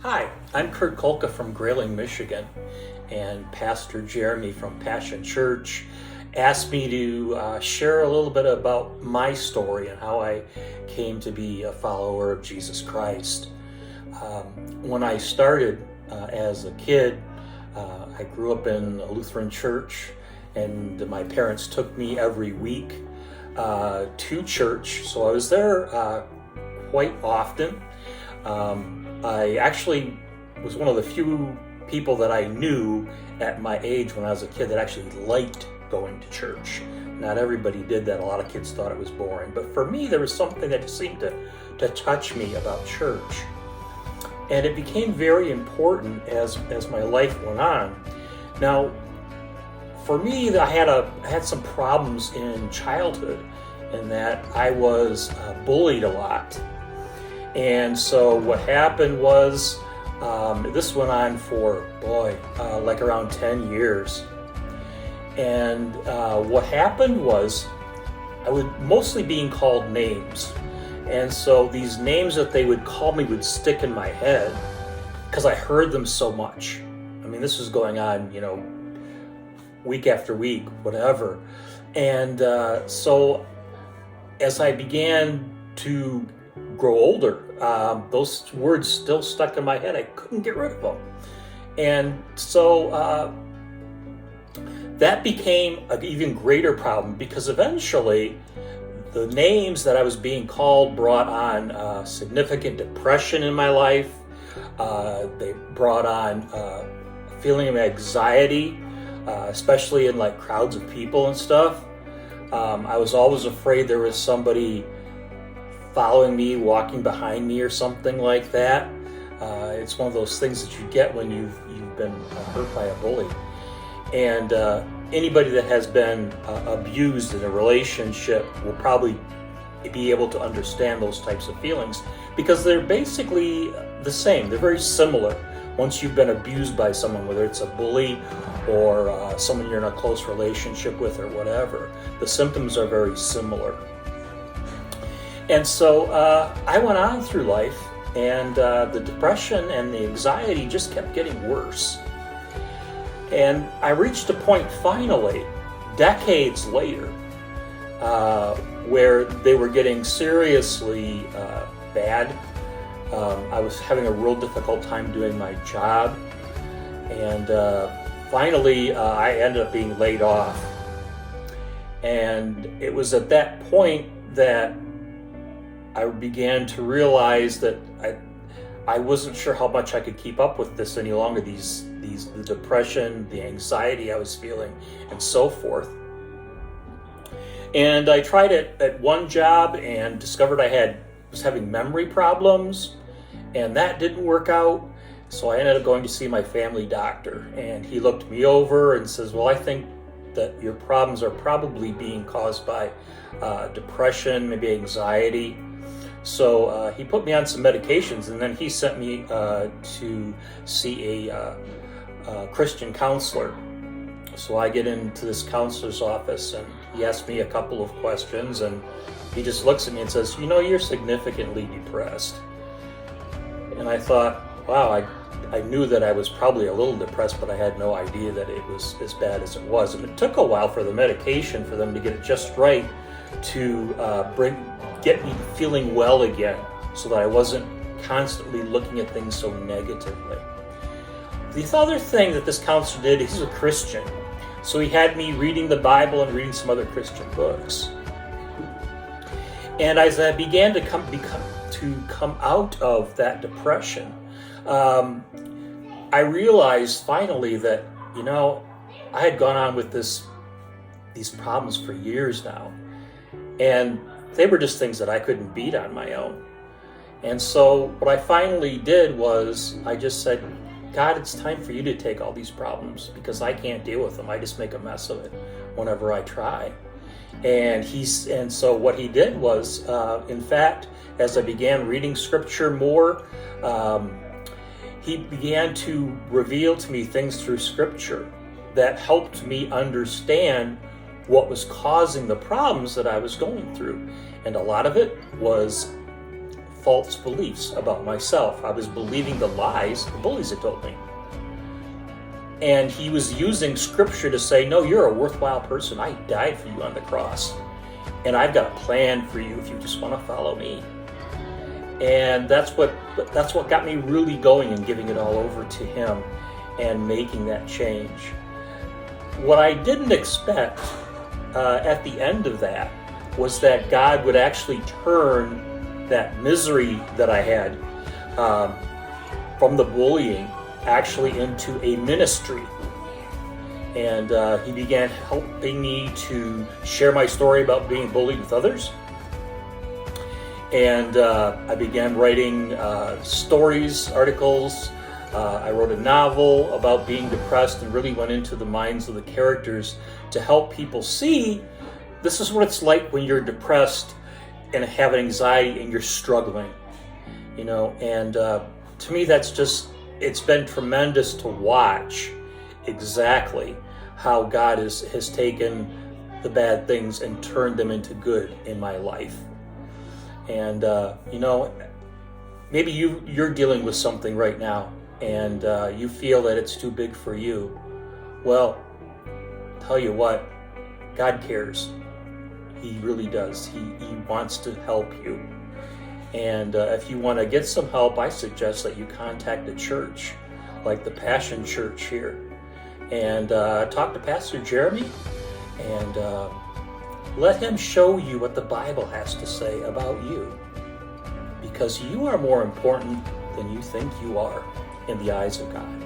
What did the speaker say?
Hi, I'm Kurt Kolka from Grayling, Michigan, and Pastor Jeremy from Passion Church asked me to share a little bit about my story and how I came to be a follower of Jesus Christ. When I started as a kid, I grew up in a Lutheran church, and my parents took me every week to church, so I was there quite often. I actually was one of the few people that I knew at my age when I was a kid that actually liked going to church. Not everybody did that. A lot of kids thought it was boring. But for me, there was something that seemed to touch me about church. And it became very important as my life went on. Now, for me, I had some problems in childhood in that I was bullied a lot. And so what happened was, this went on for, like around 10 years. And what happened was, I was mostly being called names. And so these names that they would call me would stick in my head because I heard them so much. I mean, this was going on, week after week, whatever. And so as I began to grow older, those words still stuck in my head. I couldn't get rid of them. And so that became an even greater problem because eventually the names that I was being called brought on significant depression in my life. They brought on a feeling of anxiety, especially in like crowds of people and stuff. I was always afraid there was somebody following me, walking behind me or something like that. It's one of those things that you get when you've been hurt by a bully. And anybody that has been abused in a relationship will probably be able to understand those types of feelings because they're basically the same. They're very similar. Once you've been abused by someone, whether it's a bully or someone you're in a close relationship with or whatever, the symptoms are very similar. And so I went on through life, and the depression and the anxiety just kept getting worse. And I reached a point finally, decades later, where they were getting seriously bad. I was having a real difficult time doing my job. And finally, I ended up being laid off. And it was at that point that I began to realize that I wasn't sure how much I could keep up with this any longer, the depression, the anxiety I was feeling, and so forth. And I tried it at one job and discovered I was having memory problems, and that didn't work out. So I ended up going to see my family doctor, and he looked me over and says, well, I think that your problems are probably being caused by depression, maybe anxiety. So he put me on some medications, and then he sent me to see a Christian counselor. So I get into this counselor's office, and he asks me a couple of questions, and he just looks at me and says, you're significantly depressed. And I thought, wow, I knew that I was probably a little depressed, but I had no idea that it was as bad as it was. And it took a while for the medication, for them to get it just right to get me feeling well again so that I wasn't constantly looking at things so negatively. The other thing that this counselor did, he's a Christian, so he had me reading the Bible and reading some other Christian books. And as I began to come out of that depression, I realized finally that, I had gone on with these problems for years now. And they were just things that I couldn't beat on my own. And so what I finally did was I just said, God, it's time for you to take all these problems because I can't deal with them. I just make a mess of it whenever I try. And so what he did was, in fact, as I began reading scripture more, he began to reveal to me things through scripture that helped me understand what was causing the problems that I was going through. And a lot of it was false beliefs about myself. I was believing the lies the bullies had told me. And he was using scripture to say, no, you're a worthwhile person. I died for you on the cross. And I've got a plan for you if you just want to follow me. And that's what got me really going and giving it all over to him and making that change. What I didn't expect at the end of that was that God would actually turn that misery that I had from the bullying actually into a ministry. And he began helping me to share my story about being bullied with others. And I began writing stories, articles. I wrote a novel about being depressed and really went into the minds of the characters to help people see this is what it's like when you're depressed and have anxiety and you're struggling, and to me it's been tremendous to watch exactly how God has taken the bad things and turned them into good in my life. And maybe you're dealing with something right now and you feel that it's too big for you. Well, tell you what, God cares. He really does. He wants to help you. And if you want to get some help, I suggest that you contact a church like the Passion Church here and talk to Pastor Jeremy and let him show you what the Bible has to say about you, because you are more important than you think you are in the eyes of God.